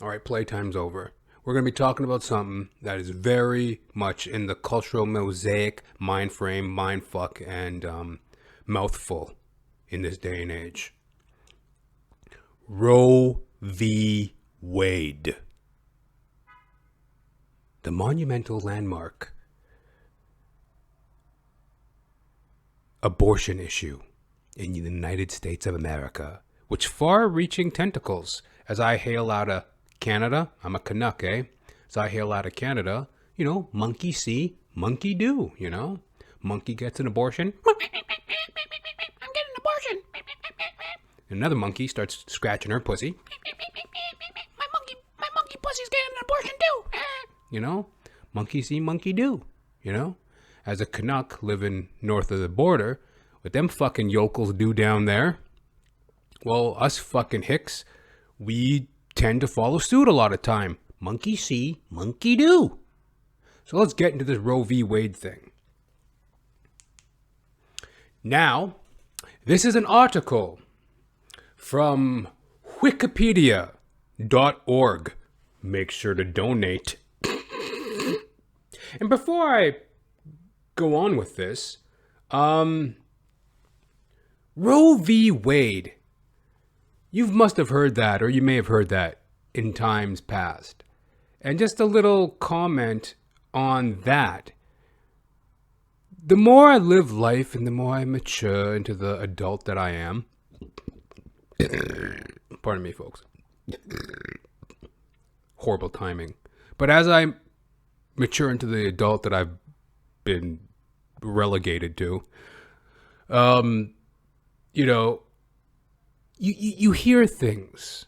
All right, playtime's over. We're going to be talking about something that is very much in the cultural mosaic, mind frame, mind fuck, and mouthful in this day and age. Roe v. Wade. The monumental landmark abortion issue in the United States of America, which far-reaching tentacles, as I hail out of Canada, I'm a Canuck, eh? As I hail out of Canada, monkey see, monkey do, Monkey gets an abortion. I'm getting an abortion. Another monkey starts scratching her pussy. My monkey pussy's getting an abortion too. Monkey see, monkey do, As a Canuck living north of the border, what them fucking yokels do down there, well, us fucking hicks, we tend to follow suit a lot of time. Monkey see, monkey do. So let's get into this Roe v. Wade thing. Now, this is an article from Wikipedia.org. Make sure to donate. And before I go on with this, Roe v. Wade. You must have heard that, or you may have heard that in times past. And just a little comment on that. The more I live life and the more I mature into the adult that I am, pardon me, folks. Horrible timing. But as I mature into the adult that I've been relegated to, you hear things,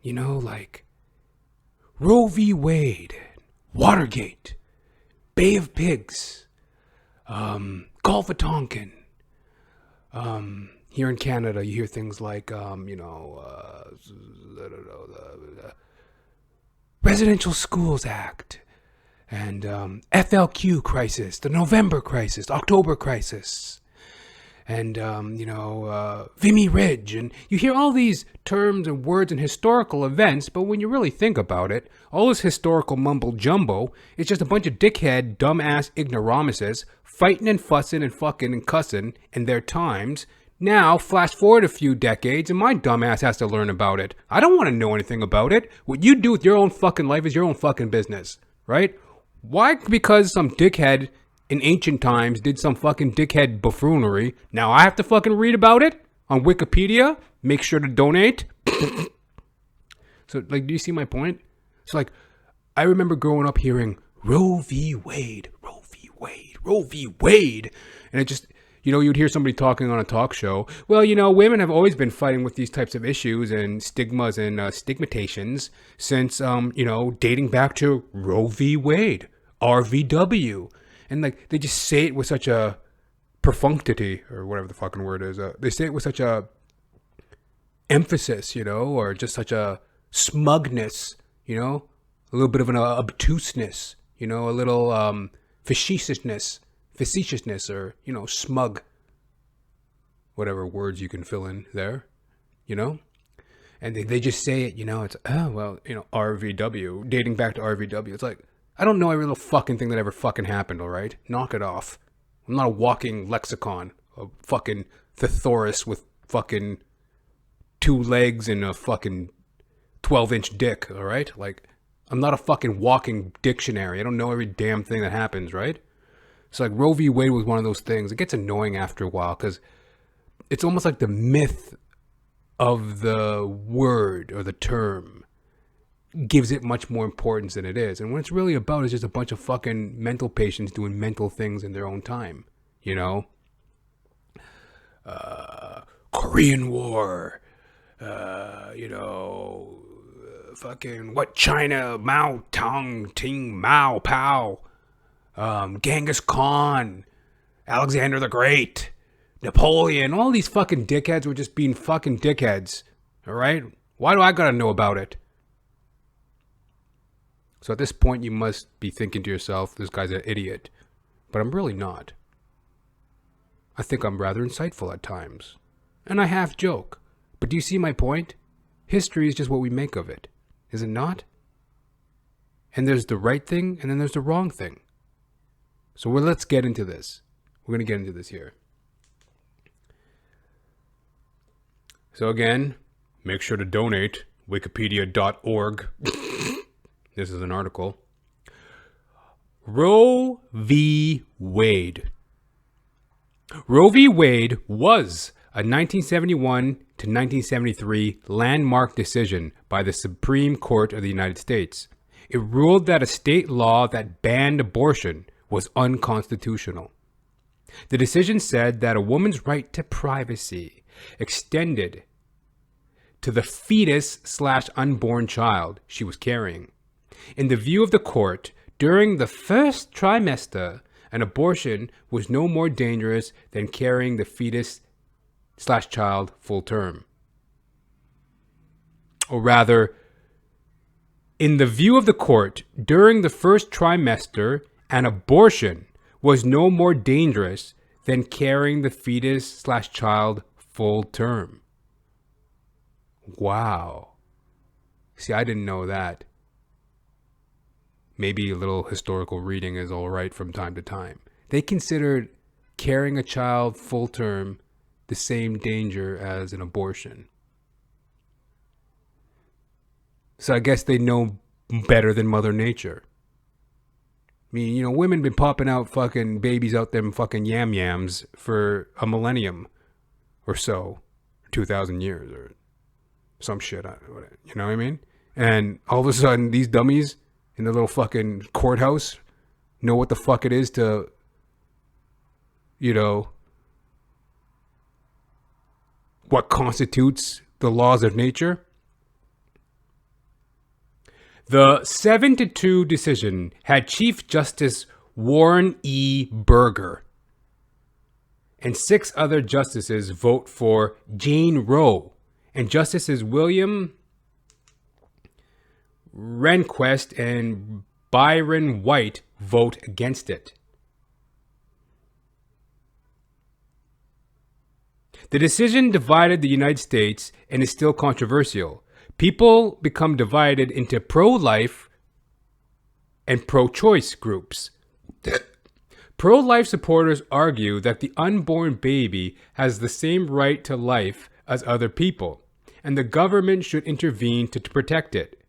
like Roe v. Wade, Watergate, Bay of Pigs, Gulf of Tonkin. Here in Canada, you hear things like, the Residential Schools Act, and FLQ crisis, the November crisis, October crisis, and, Vimy Ridge. And you hear all these terms and words and historical events, but when you really think about it, all this historical mumble jumbo is just a bunch of dickhead, dumbass ignoramuses fighting and fussing and fucking and cussing in their times. Now, flash forward a few decades, and my dumbass has to learn about it. I don't want to know anything about it. What you do with your own fucking life is your own fucking business, right? Why? Because some dickhead in ancient times did some fucking dickhead buffoonery. Now I have to fucking read about it on Wikipedia? Make sure to donate. So, do you see my point? So, I remember growing up hearing Roe v. Wade, Roe v. Wade, Roe v. Wade. And it just, you'd hear somebody talking on a talk show. Well, women have always been fighting with these types of issues and stigmas and stigmatations since, dating back to Roe v. Wade, RVW. And they just say it with such a profundity, or whatever the fucking word is. They say it with such a emphasis, or just such a smugness, a little bit of an obtuseness, a little facetiousness, or, smug, whatever words you can fill in there, and they just say it, it's, RVW, dating back to RVW. It's like, I don't know every little fucking thing that ever fucking happened, all right? Knock it off. I'm not a walking lexicon, a fucking thesaurus with fucking 2 legs and a fucking 12-inch dick, all right? I'm not a fucking walking dictionary. I don't know every damn thing that happens, right? So, Roe v. Wade was one of those things. It gets annoying after a while because it's almost like the myth of the word or the term gives it much more importance than it is. And what it's really about is just a bunch of fucking mental patients doing mental things in their own time. Korean War, fucking what China, Mao, Tong, Ting, Mao, Pow, Genghis Khan, Alexander the Great, Napoleon, all these fucking dickheads were just being fucking dickheads. All right? Why do I gotta know about it? So at this point, you must be thinking to yourself, this guy's an idiot. But I'm really not. I think I'm rather insightful at times. And I half joke. But do you see my point? History is just what we make of it. Is it not? And there's the right thing, and then there's the wrong thing. So let's get into this. We're going to get into this here. So again, make sure to donate. Wikipedia.org. This is an article. Roe v. Wade. Roe v. Wade was a 1971 to 1973 landmark decision by the Supreme Court of the United States. It ruled that a state law that banned abortion was unconstitutional. The decision said that a woman's right to privacy extended to the fetus/unborn child she was carrying. In the view of the court, during the first trimester, an abortion was no more dangerous than carrying the fetus/child full term. Or rather, in the view of the court, during the first trimester, an abortion was no more dangerous than carrying the fetus/child full term. Wow. See, I didn't know that. Maybe a little historical reading is all right from time to time. They considered carrying a child full term the same danger as an abortion. So I guess they know better than Mother Nature. I mean, women been popping out fucking babies out them fucking yams for a millennium or so, 2,000 years or some shit. You know what I mean? And all of a sudden, these dummies in the little fucking courthouse know what the fuck it is to, what constitutes the laws of nature. The 7-2 decision had Chief Justice Warren E. Burger and 6 other justices vote for Jane Roe, and Justices William Rehnquist and Byron White vote against it. The decision divided the United States and is still controversial. People become divided into pro-life and pro-choice groups. Pro-life supporters argue that the unborn baby has the same right to life as other people, and the government should intervene to protect it.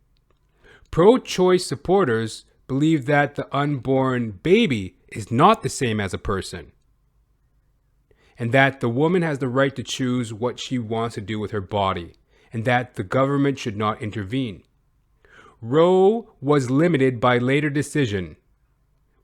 Pro-choice supporters believe that the unborn baby is not the same as a person, and that the woman has the right to choose what she wants to do with her body, and that the government should not intervene. Roe was limited by later decision,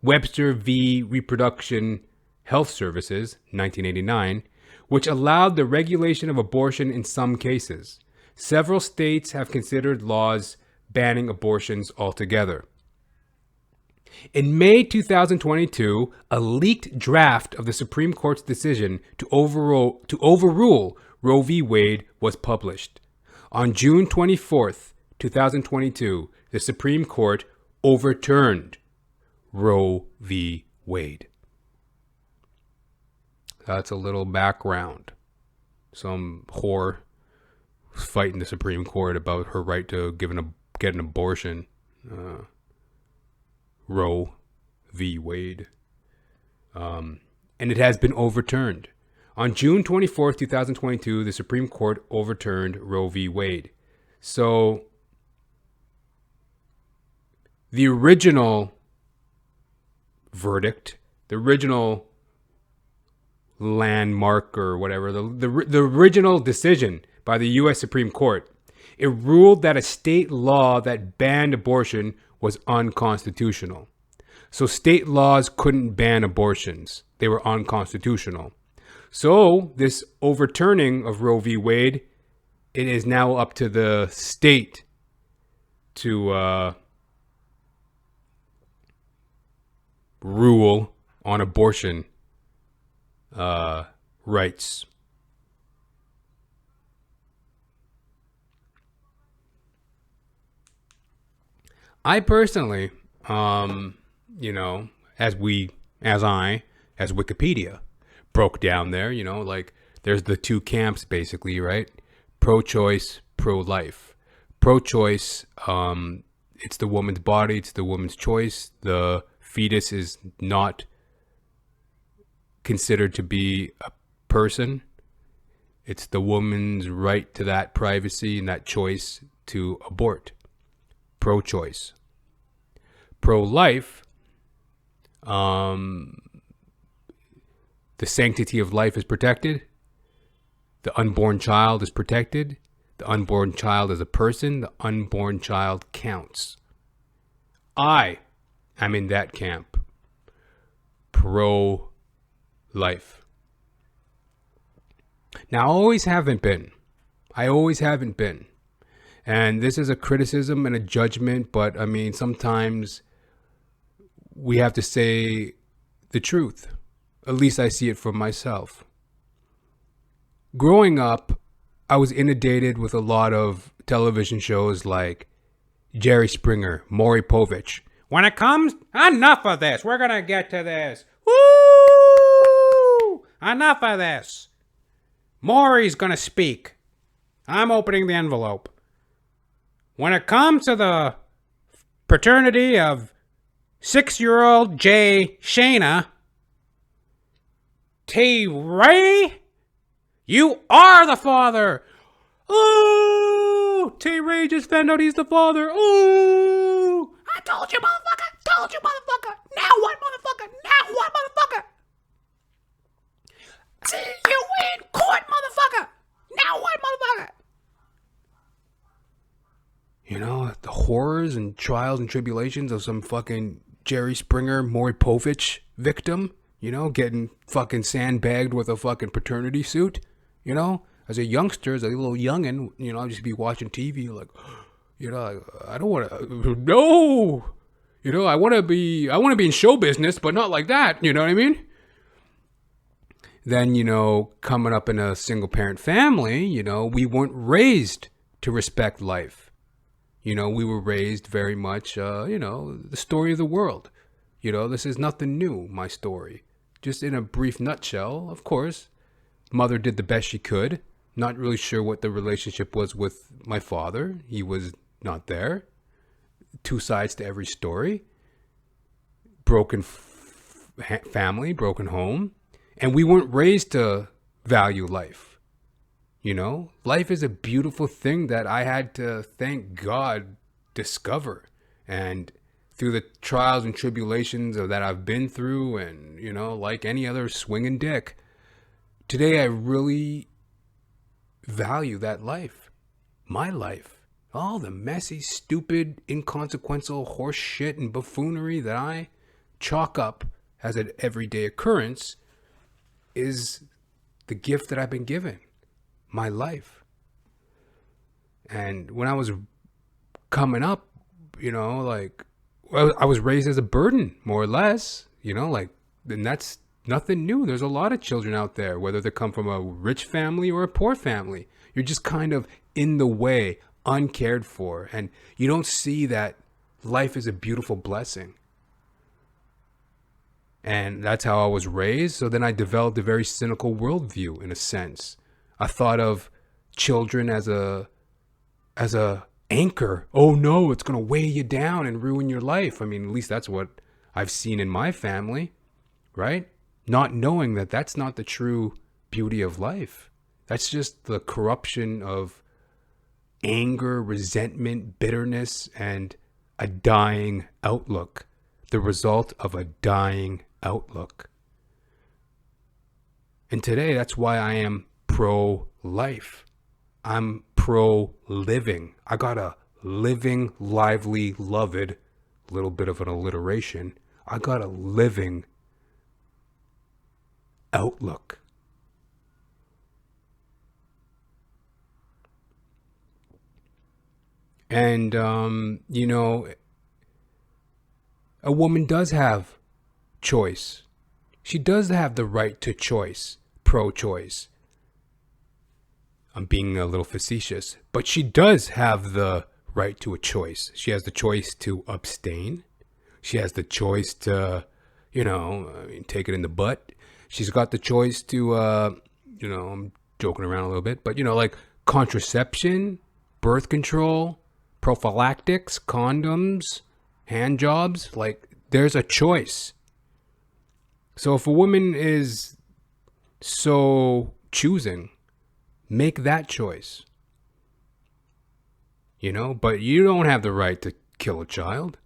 Webster v. Reproduction Health Services, 1989, which allowed the regulation of abortion in some cases. Several states have considered laws banning abortions altogether. In May 2022, a leaked draft of the Supreme Court's decision to overrule Roe v. Wade was published. On June 24th, 2022, the Supreme Court overturned Roe v. Wade. That's a little background. Some whore was fighting the Supreme Court about her right to get an abortion. Roe v. Wade. And it has been overturned. On June 24th, 2022, the Supreme Court overturned Roe v. Wade. So, the original verdict, the original landmark or whatever, the original decision by the U.S. Supreme Court, it ruled that a state law that banned abortion was unconstitutional. So state laws couldn't ban abortions. They were unconstitutional. So this overturning of Roe v. Wade, it is now up to the state to rule on abortion rights. I personally, as Wikipedia broke down there, there's the two camps basically, right? Pro-choice, pro-life. Pro-choice It's the woman's body. It's the woman's choice. The fetus is not considered to be a person. It's the woman's right to that privacy and that choice to abort. Pro-choice. Pro-life, the sanctity of life is protected. The unborn child is protected. The unborn child is a person. The unborn child counts. I am in that camp. Pro-life. Now, I always haven't been. And this is a criticism and a judgment, but I mean, sometimes we have to say the truth. At least I see it for myself. Growing up, I was inundated with a lot of television shows like Jerry Springer, Maury Povich. When it comes, enough of this. We're going to get to this. Woo! Enough of this. Maury's going to speak. I'm opening the envelope. When it comes to the paternity of 6-year-old Jay Shayna, T. Ray, you are the father. Ooh, T. Ray just found out he's the father. Ooh, I told you, motherfucker. Told you, motherfucker. Now what, motherfucker? Now what, motherfucker? See you in court, motherfucker. Now what, motherfucker? You know, the horrors and trials and tribulations of some fucking Jerry Springer, Maury Povich victim, you know, getting fucking sandbagged with a fucking paternity suit, you know, as a youngster, as a little youngin', you know, I'll just be watching TV like, you know, I don't want to, no, you know, I want to be in show business, but not like that, you know what I mean? Then, you know, coming up in a single parent family, you know, we weren't raised to respect life. You know, we were raised very much, you know, the story of the world. You know, this is nothing new, my story. Just in a brief nutshell, of course, mother did the best she could. Not really sure what the relationship was with my father. He was not there. Two sides to every story. Broken family, broken home. And we weren't raised to value life. You know, life is a beautiful thing that I had to, thank God, discover. And through the trials and tribulations that I've been through, and, you know, like any other swinging dick, today I really value that life. My life. All the messy, stupid, inconsequential horse shit and buffoonery that I chalk up as an everyday occurrence is the gift that I've been given. My life. And when I was coming up, you know, like, well, I was raised as a burden, more or less, you know, like, and that's nothing new. There's a lot of children out there, whether they come from a rich family or a poor family. You're just kind of in the way, uncared for, and you don't see that life is a beautiful blessing. And that's how I was raised. So then I developed a very cynical worldview, in a sense. I thought of children as a anchor. Oh no, it's going to weigh you down and ruin your life. I mean, at least that's what I've seen in my family, right? Not knowing that that's not the true beauty of life. That's just the corruption of anger, resentment, bitterness, and a dying outlook. The result of a dying outlook. And today, that's why I am pro-life. I'm pro-living. I got a living, lively, loved, little bit of an alliteration. I got a living outlook. And, you know, a woman does have choice. She does have the right to choice, pro-choice. I'm being a little facetious, but she does have the right to a choice. She has the choice to abstain. She has the choice to, you know, take it in the butt. She's got the choice to, you know, I'm joking around a little bit, but, you know, like contraception, birth control, prophylactics, condoms, hand jobs. Like, there's a choice. So if a woman is so choosing, make that choice. You know, but you don't have the right to kill a child.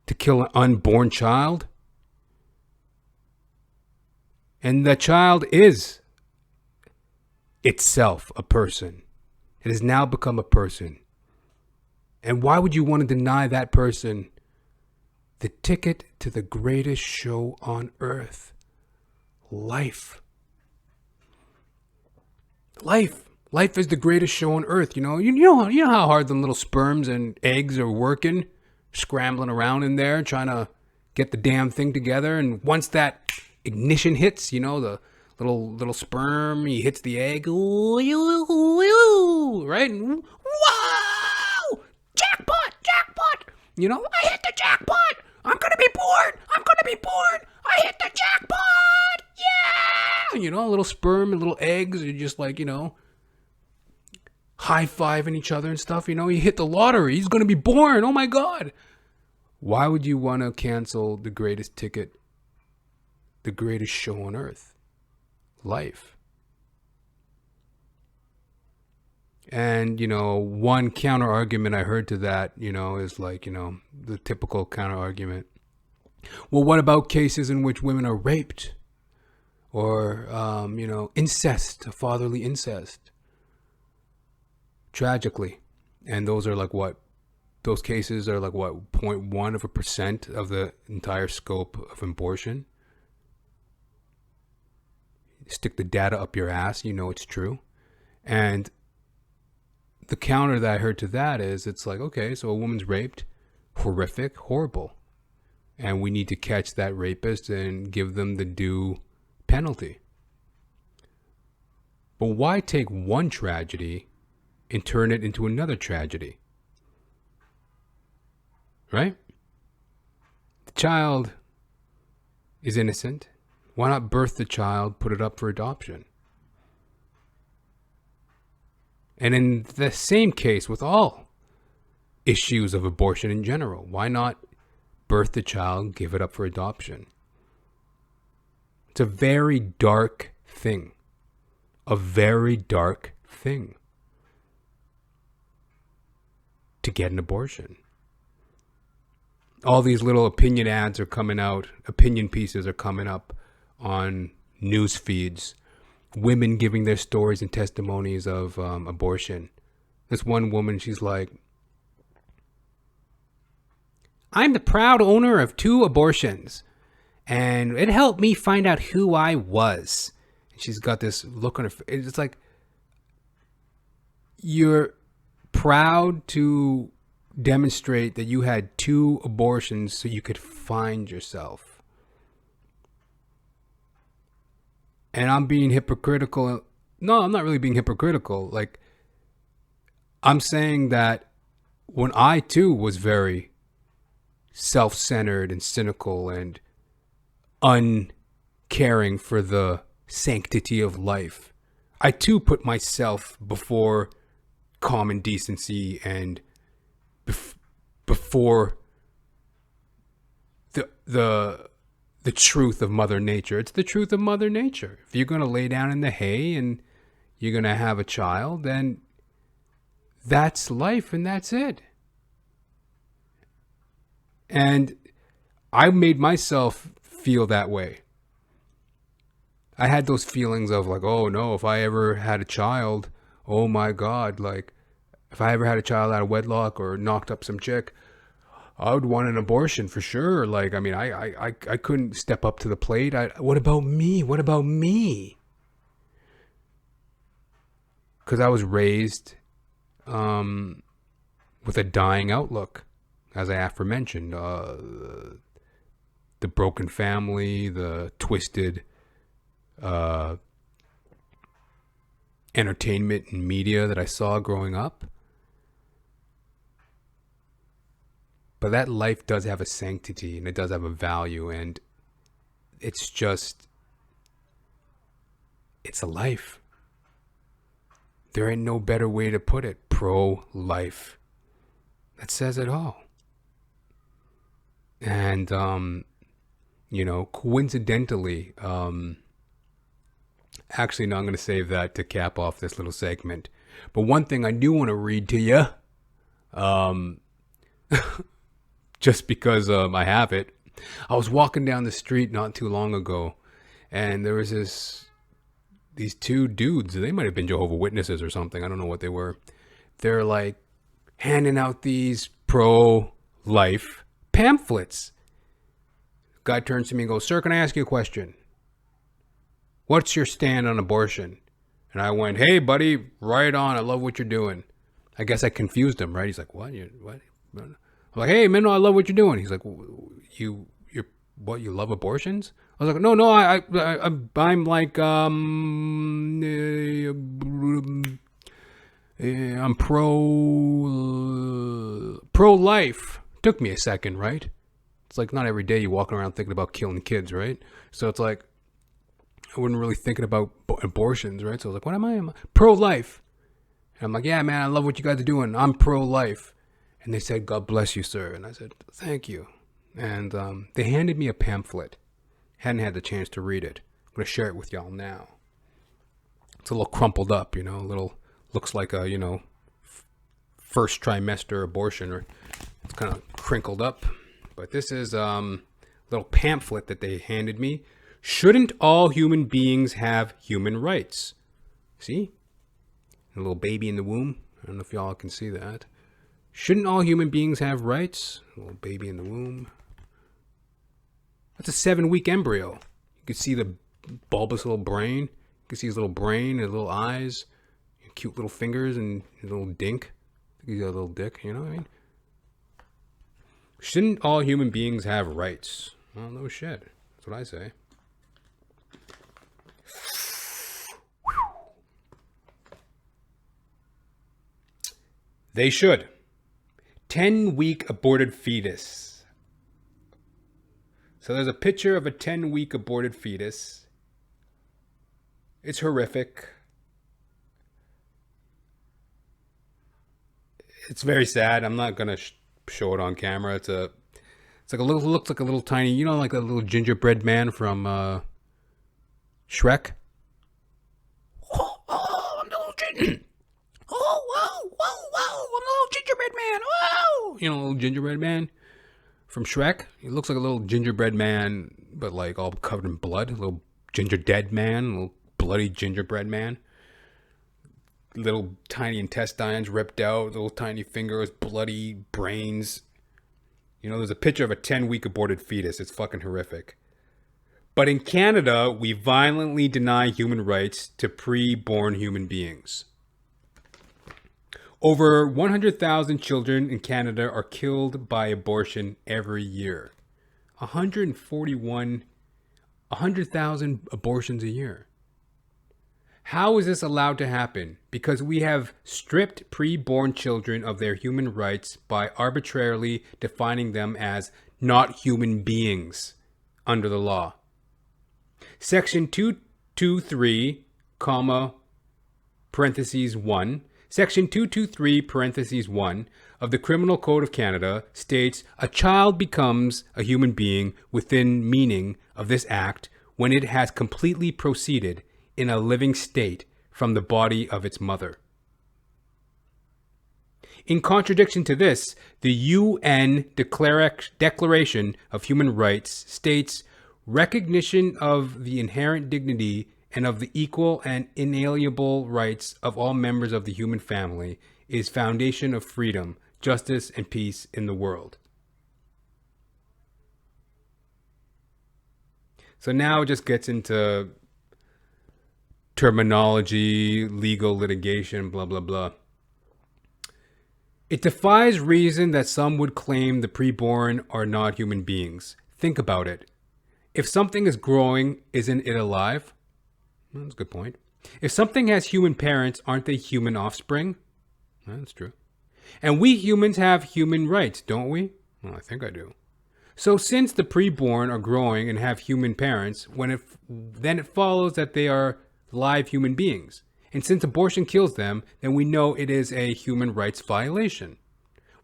To kill an unborn child. And the child is itself a person. It has now become a person. And why would you want to deny that person the ticket to the greatest show on earth? Life. Life is the greatest show on earth, you know. You know how hard them little sperms and eggs are working, scrambling around in there, trying to get the damn thing together. And once that ignition hits, you know, the little sperm, he hits the egg, right? And, wow! Jackpot! You know, I hit the jackpot! I'm gonna be born! I hit the jackpot! Yeah! You know, a little sperm and little eggs are just like, you know, high-fiving each other and stuff. You know, he hit the lottery. He's gonna be born. Oh my God. Why would you want to cancel the greatest ticket, the greatest show on earth? Life. And, you know, one counter argument I heard to that, you know, is like, you know, the typical counter argument. Well, what about cases in which women are raped or, you know, incest, fatherly incest? Tragically. And those are like what? Those cases are like what? 0.1% of the entire scope of abortion. Stick the data up your ass, you know it's true. And the counter that I heard to that is, it's like, okay, so a woman's raped, horrific, horrible. And we need to catch that rapist and give them the due penalty. But why take one tragedy and turn it into another tragedy? Right? The child is innocent. Why not birth the child, put it up for adoption? And in the same case with all issues of abortion in general, why not birth the child, give it up for adoption? It's a very dark thing. A very dark thing to get an abortion. All these little opinion ads are coming out, opinion pieces are coming up on news feeds. Women giving their stories and testimonies of abortion. This one woman, she's like, I'm the proud owner of 2 abortions, and it helped me find out who I was. And she's got this look on her face. It's like, you're proud to demonstrate that you had 2 abortions so you could find yourself. And I'm being hypocritical. No, I'm not really being hypocritical. Like, I'm saying that when I too was very self-centered and cynical and uncaring for the sanctity of life, I too put myself before common decency and before the truth of Mother Nature. It's the truth of Mother Nature. If you're going to lay down in the hay and you're going to have a child, then that's life and that's it. And I made myself feel that way. I had those feelings of like, oh no, if I ever had a child, oh my God, like if I ever had a child out of wedlock or knocked up some chick, I would want an abortion for sure. Like, I mean, I couldn't step up to the plate. What about me? What about me? Because I was raised with a dying outlook, as I aforementioned. The broken family, the twisted entertainment and media that I saw growing up. But that life does have a sanctity and it does have a value, and it's just, it's a life. There ain't no better way to put it. Pro-life. That says it all. And, coincidentally, actually, no, I'm going to save that to cap off this little segment. But one thing I do want to read to you, just because I have it. I was walking down the street not too long ago, and there was these two dudes. They might have been Jehovah's Witnesses or something. I don't know what they were. They're like handing out these pro-life pamphlets. Guy turns to me and goes, "Sir, can I ask you a question? What's your stand on abortion?" And I went, "Hey, buddy, right on. I love what you're doing." I guess I confused him, right? He's like, "What? What?" I'm like, "Hey, man, no, I love what you're doing." He's like, "You love abortions?" I was like, "No, I'm like, I'm pro-life." Took me a second, right? It's like not every day you walk around thinking about killing kids, right? So it's like I wasn't really thinking about abortions, right? So I was like, "What am I? Pro-life." And I'm like, "Yeah, man, I love what you guys are doing. I'm pro-life." And they said, "God bless you, sir." And I said, "Thank you." And they handed me a pamphlet. Hadn't had the chance to read it. I'm going to share it with y'all now. It's a little crumpled up, looks like a, first trimester abortion, or it's kind of crinkled up. But this is a little pamphlet that they handed me. Shouldn't all human beings have human rights? See? A little baby in the womb. I don't know if y'all can see that. Shouldn't all human beings have rights? A little baby in the womb. That's a 7-week embryo. You can see the bulbous little brain. You can see his little brain, his little eyes, cute little fingers, and his little dink. I think he's got a little dick, you know what I mean? Shouldn't all human beings have rights? Well, no shit. That's what I say. They should. 10-week aborted fetus. So there's a picture of a 10-week aborted fetus. It's horrific. It's very sad. I'm not gonna show it on camera. It's like a little, looks like a little tiny, like a little gingerbread man from Shrek. Oh, I'm a little I'm a little gingerbread man. Whoa, little gingerbread man from Shrek. He looks like a little gingerbread man, but like all covered in blood. A little ginger dead man, a little bloody gingerbread man. Little tiny intestines ripped out, little tiny fingers, bloody brains. There's a picture of a 10-week aborted fetus. It's fucking horrific. But in Canada, we violently deny human rights to pre-born human beings. Over 100,000 children in Canada are killed by abortion every year. 100,000 abortions a year. How is this allowed to happen? Because we have stripped pre-born children of their human rights by arbitrarily defining them as not human beings under the law. Section 223, parentheses 1, Section 223, parentheses 1 of the Criminal Code of Canada states a child becomes a human being within meaning of this act when it has completely proceeded in a living state from the body of its mother. In contradiction to this, the UN Declaration of Human Rights states recognition of the inherent dignity and of the equal and inalienable rights of all members of the human family is foundation of freedom, justice, and peace in the world. So now it just gets into terminology, legal litigation, blah, blah, blah. It defies reason that some would claim the preborn are not human beings. Think about it. If something is growing, isn't it alive? Well, that's a good point. If something has human parents, aren't they human offspring? Well, that's true. And we humans have human rights, don't we? Well, I think I do. So since the preborn are growing and have human parents, then it follows that they are live human beings. And since abortion kills them, then we know it is a human rights violation.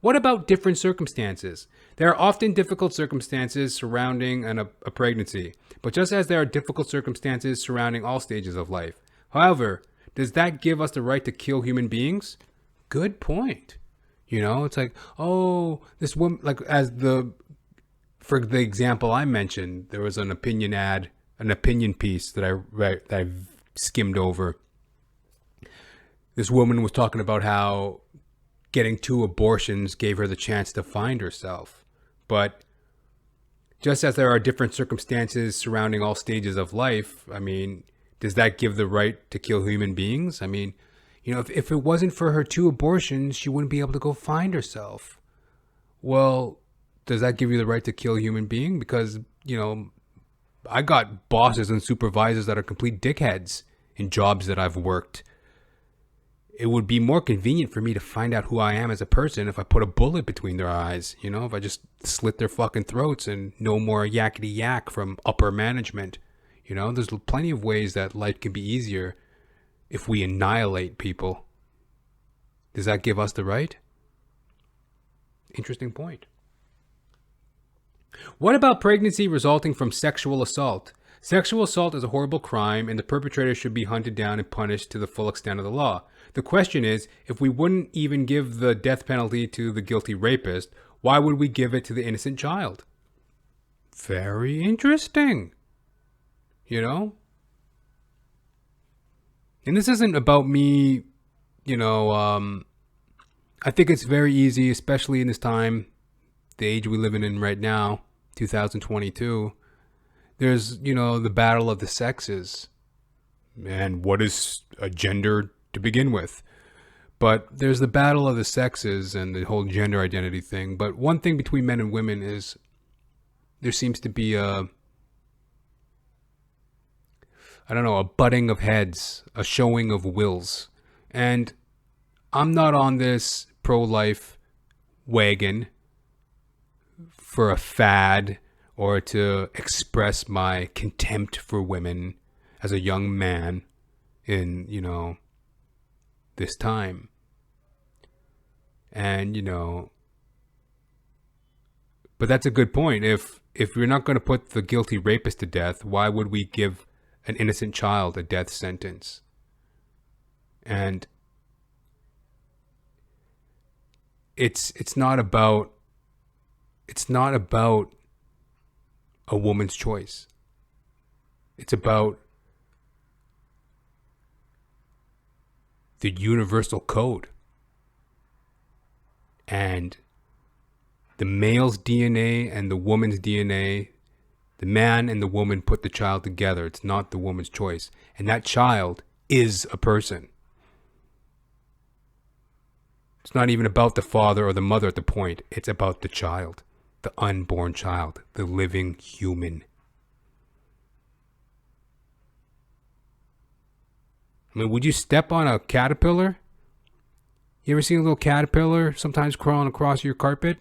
What about different circumstances? There are often difficult circumstances surrounding a pregnancy, but just as there are difficult circumstances surrounding all stages of life. However, does that give us the right to kill human beings? Good point. You know, it's like, oh, this woman, like for the example I mentioned, there was an opinion piece that I read, that I skimmed over. This woman was talking about how getting 2 abortions gave her the chance to find herself. But just as there are different circumstances surrounding all stages of life, I mean, does that give the right to kill human beings? I mean, you know, if it wasn't for her 2 abortions, she wouldn't be able to go find herself. Well, does that give you the right to kill a human being? Because, you know, I got bosses and supervisors that are complete dickheads in jobs that I've worked. It would be more convenient for me to find out who I am as a person if I put a bullet between their eyes, you know, if I just slit their fucking throats and no more yakety yak from upper management. You know, there's plenty of ways that life can be easier if we annihilate people. Does that give us the right? Interesting point. What about pregnancy resulting from sexual assault? Sexual assault is a horrible crime, and the perpetrator should be hunted down and punished to the full extent of the law. The question is, if we wouldn't even give the death penalty to the guilty rapist, why would we give it to the innocent child? Very interesting. You know? And this isn't about me, you know, I think it's very easy, especially in this time, the age we live in right now, 2022. There's, you know, the battle of the sexes. And what is a gender to begin with? But there's the battle of the sexes and the whole gender identity thing. But one thing between men and women is there seems to be a butting of heads, a showing of wills. And I'm not on this pro-life wagon for a fad or to express my contempt for women as a young man in, you know, this time. And, you know, but that's a good point. If we're not going to put the guilty rapist to death, why would we give an innocent child a death sentence? And it's not about a woman's choice. It's about the universal code. And the male's DNA and the woman's DNA, the man and the woman put the child together. It's not the woman's choice. And that child is a person. It's not even about the father or the mother at the point. It's about the child, the unborn child, the living human. I mean, would you step on a caterpillar? You ever seen a little caterpillar sometimes crawling across your carpet?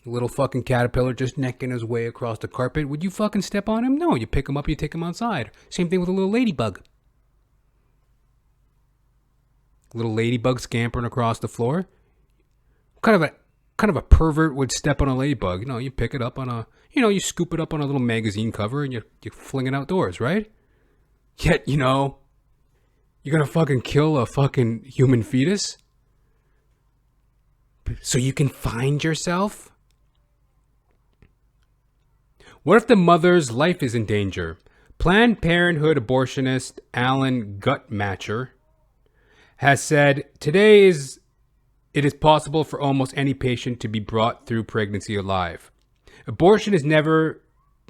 A little fucking caterpillar just necking his way across the carpet. Would you fucking step on him? No, you pick him up, you take him outside. Same thing with a little ladybug. A little ladybug scampering across the floor. Kind of a pervert would step on a ladybug. You know, you pick it up on you scoop it up on a little magazine cover and you fling it outdoors, right? Yet, you know, you're gonna fucking kill a fucking human fetus so you can find yourself? What if the mother's life is in danger? Planned Parenthood abortionist Alan Gutmacher has said, today it is possible for almost any patient to be brought through pregnancy alive. Abortion is never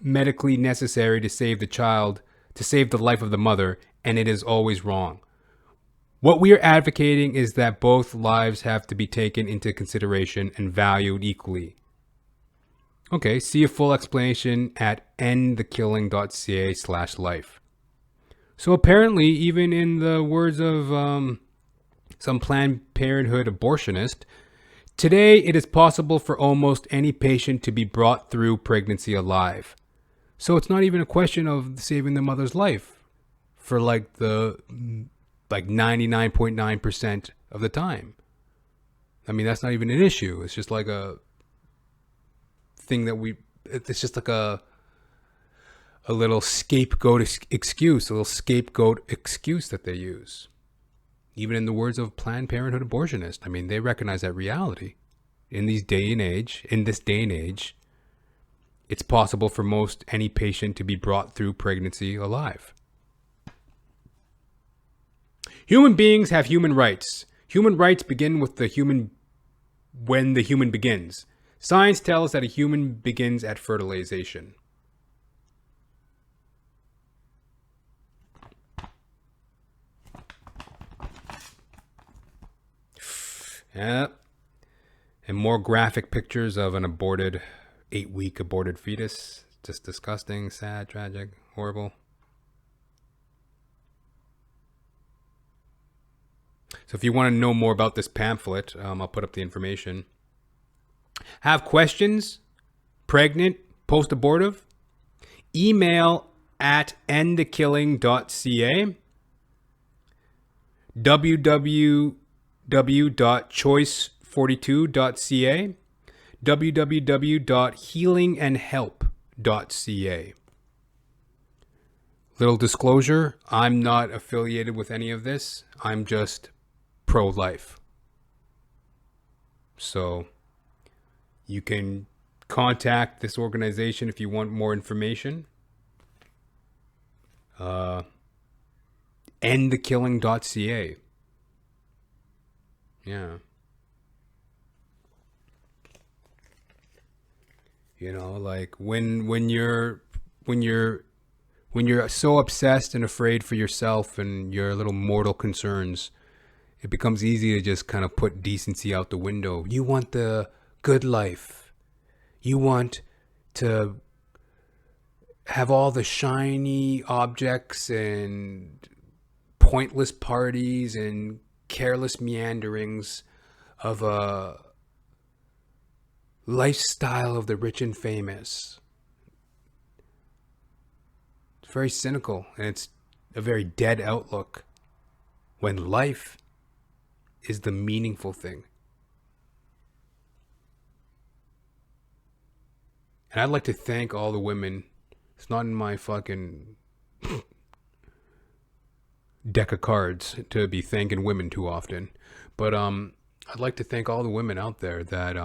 medically necessary to save the child, to save the life of the mother, and it is always wrong. What we are advocating is that both lives have to be taken into consideration and valued equally. Okay, see a full explanation at endthekilling.ca/life. So apparently, even in the words of some Planned Parenthood abortionist, today it is possible for almost any patient to be brought through pregnancy alive. So it's not even a question of saving the mother's life for like 99.9% of the time. I mean, that's not even an issue. It's just like a thing that it's just like a little scapegoat excuse that they use. Even in the words of Planned Parenthood abortionist, I mean, they recognize that reality. In this day and age, it's possible for most any patient to be brought through pregnancy alive. Human beings have human rights. Human rights begin with when the human begins. Science tells that a human begins at fertilization. Yeah. And more graphic pictures of an 8-week aborted fetus. Just disgusting, sad, tragic, horrible. So if you want to know more about this pamphlet, I'll put up the information. Have questions? Pregnant? Post-abortive? Email at endthekilling.ca. www.choice42.ca. www.healingandhelp.ca. Little disclosure, I'm not affiliated with any of this. I'm just pro-life. So you can contact this organization if you want more information. Endthekilling.ca. Yeah. You know, like when you're so obsessed and afraid for yourself and your little mortal concerns, it becomes easy to just kind of put decency out the window. You want the good life. You want to have all the shiny objects and pointless parties and careless meanderings of a lifestyle of the rich and famous. It's very cynical, and it's a very dead outlook when life is the meaningful thing. And I'd like to thank all the women. It's not in my fucking deck of cards to be thanking women too often. But I'd like to thank all the women out there that,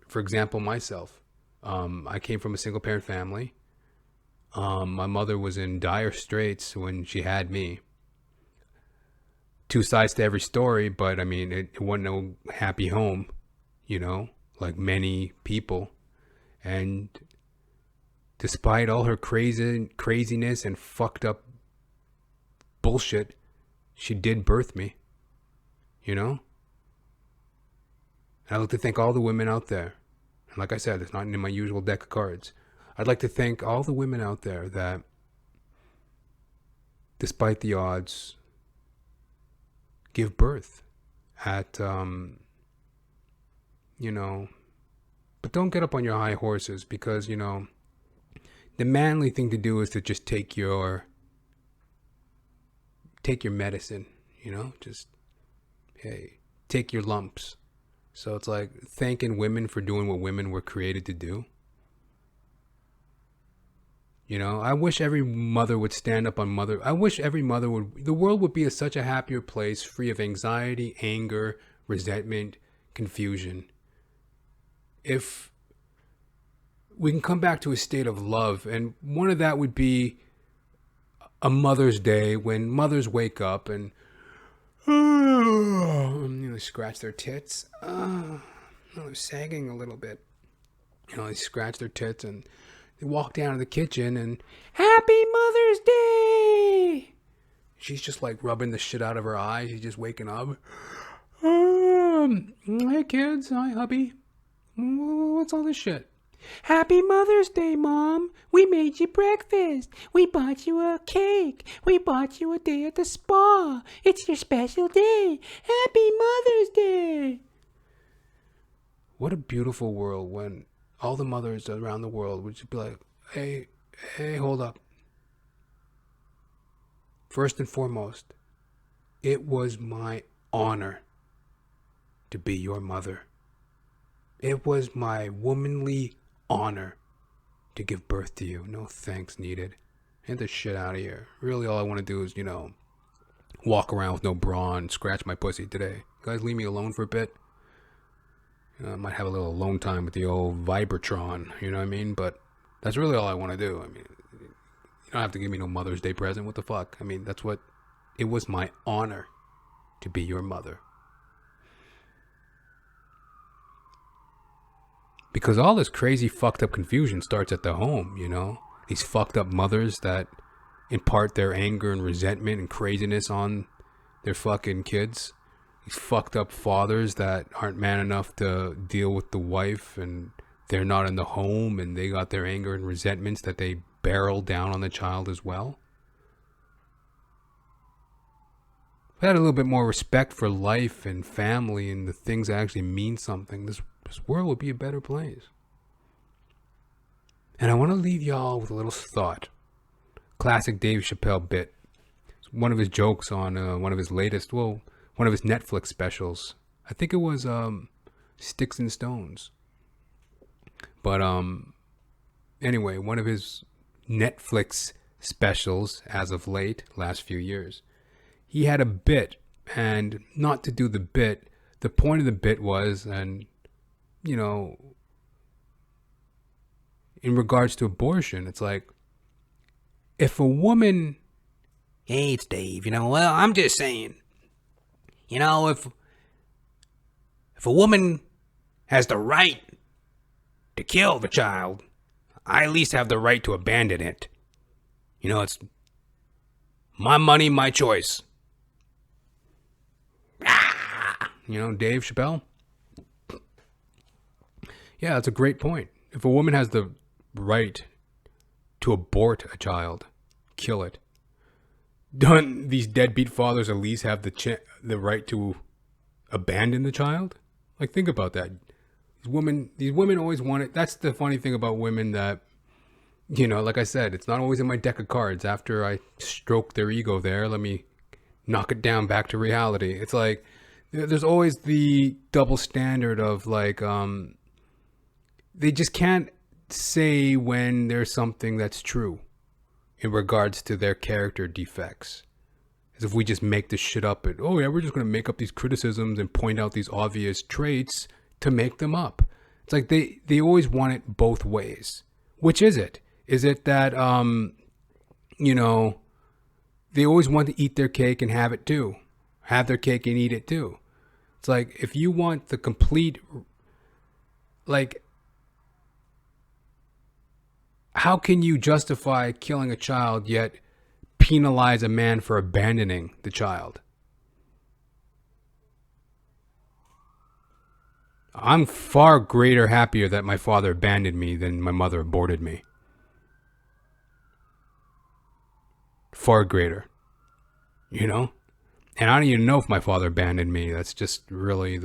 for example, myself. I came from a single parent family. My mother was in dire straits when she had me. Two sides to every story, but I mean, it wasn't no happy home, you know, like many people. And despite all her craziness and fucked up bullshit, she did birth me, you know? And I'd like to thank all the women out there. And like I said, it's not in my usual deck of cards. I'd like to thank all the women out there that, despite the odds, give birth at, you know, but don't get up on your high horses because, you know, the manly thing to do is to just take your medicine, you know, just, hey, take your lumps. So it's like thanking women for doing what women were created to do. You know, I wish every mother would stand up on mother. I wish every mother would, the world would be such a happier place, free of anxiety, anger, resentment, confusion. If we can come back to a state of love, and one of that would be a Mother's Day when mothers wake up and they scratch their tits. They're sagging a little bit. You know, they scratch their tits and they walk down to the kitchen and Happy Mother's Day. She's just like rubbing the shit out of her eyes. She's just waking up. Hey kids, hi hubby. What's all this shit? Happy Mother's Day, Mom. We made you breakfast. We bought you a cake. We bought you a day at the spa. It's your special day. Happy Mother's Day. What a beautiful world when all the mothers around the world would just be like, hey hey, hold up. First and foremost, it was my honor to be your mother. It was my womanly honor to give birth to you. No thanks needed. Get the shit out of here. Really, all I want to do is, walk around with no bra and scratch my pussy today. Guys, leave me alone for a bit. I might have a little alone time with the old Vibratron, you know what I mean? But that's really all I want to do. I mean, you don't have to give me no Mother's Day present. What the fuck? I mean, it was my honor to be your mother. Because all this crazy fucked up confusion starts at the home, These fucked up mothers that impart their anger and resentment and craziness on their fucking kids. These fucked up fathers that aren't man enough to deal with the wife and they're not in the home and they got their anger and resentments that they barrel down on the child as well. If I had a little bit more respect for life and family and the things that actually mean something, this world would be a better place. And I want to leave y'all with a little thought. Classic Dave Chappelle bit. It's one of his jokes on one of his Netflix specials. I think it was Sticks and Stones. But anyway, one of his Netflix specials as of late, last few years, he had a bit, and not to do the bit, the point of the bit was, and in regards to abortion, it's like, if a woman, hey, it's Dave, well, I'm just saying, if a woman has the right to kill the child, I at least have the right to abandon it. It's my money, my choice. Dave Chappelle. Yeah, that's a great point. If a woman has the right to abort a child, kill it, don't these deadbeat fathers at least have the right to abandon the child? Like, think about that. These women always want it. That's the funny thing about women that, like I said, it's not always in my deck of cards. After I stroke their ego there, let me knock it down back to reality. It's like, there's always the double standard of like, they just can't say when there's something that's true in regards to their character defects. As if we just make this shit up and, oh yeah, we're just going to make up these criticisms and point out these obvious traits to make them up. It's like they always want it both ways. Which is it? Is it that, they always want to eat their cake and have it too. Have their cake and eat it too. It's like, if you want the complete, like, how can you justify killing a child yet penalize a man for abandoning the child? I'm far greater happier that my father abandoned me than my mother aborted me. Far greater. And I don't even know if my father abandoned me. That's just really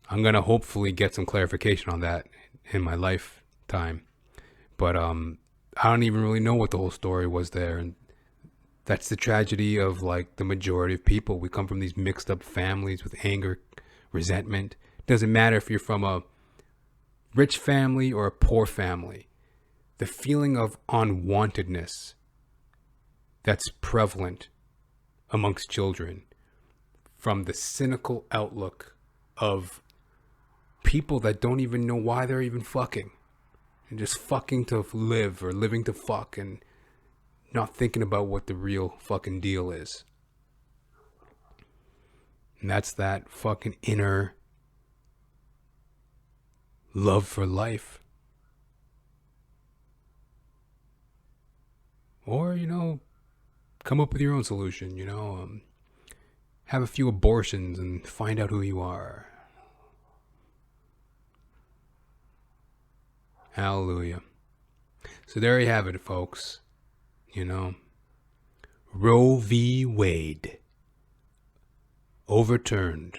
I'm going to hopefully get some clarification on that in my lifetime. But I don't even really know what the whole story was there. And that's the tragedy of like the majority of people. We come from these mixed up families with anger, resentment. Doesn't matter if you're from a rich family or a poor family. The feeling of unwantedness that's prevalent amongst children from the cynical outlook of people that don't even know why they're even fucking. And just fucking to live or living to fuck and not thinking about what the real fucking deal is. And that's that fucking inner love for life. Or, come up with your own solution, have a few abortions and find out who you are. Hallelujah. So there you have it, folks. Roe v. Wade. Overturned.